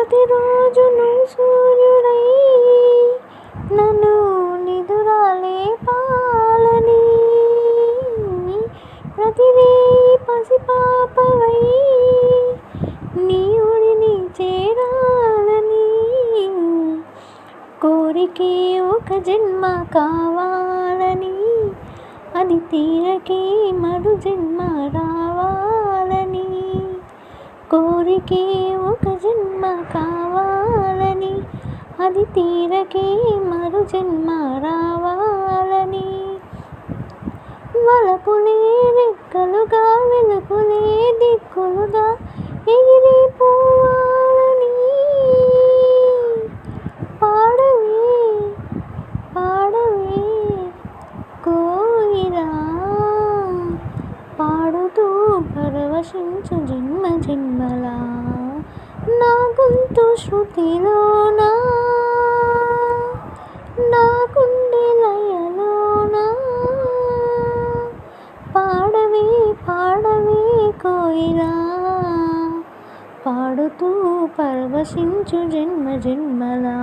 ప్రతిరోజు నువ్వు సూర్యుడై నన్ను నిదురాలే పాలని, ప్రతిరే పసిపాపవై నీ ఒడిని చేరాలని, కోరికే ఒక జన్మ కావాలని, అది తీరకే మరు జన్మ రావాలని, కోరికే ఒక జన్మ కావాలని, అది తీరకే మరు జన్మ రావాలని, వలపులే రెక్కలుగా వెలుపులే దిక్కులుగా ఎగిరిపోవాలని, పాడవే పాడవే కోయిలా, పాడుతూ పరవశించు జన్మ జన్మలా, నా గొంతు శృతిలోనా నా గుండె లయలోనా, పాడవే పాడవే కోయిలా, పాడుతూ పరవశించు జన్మ జన్మలా.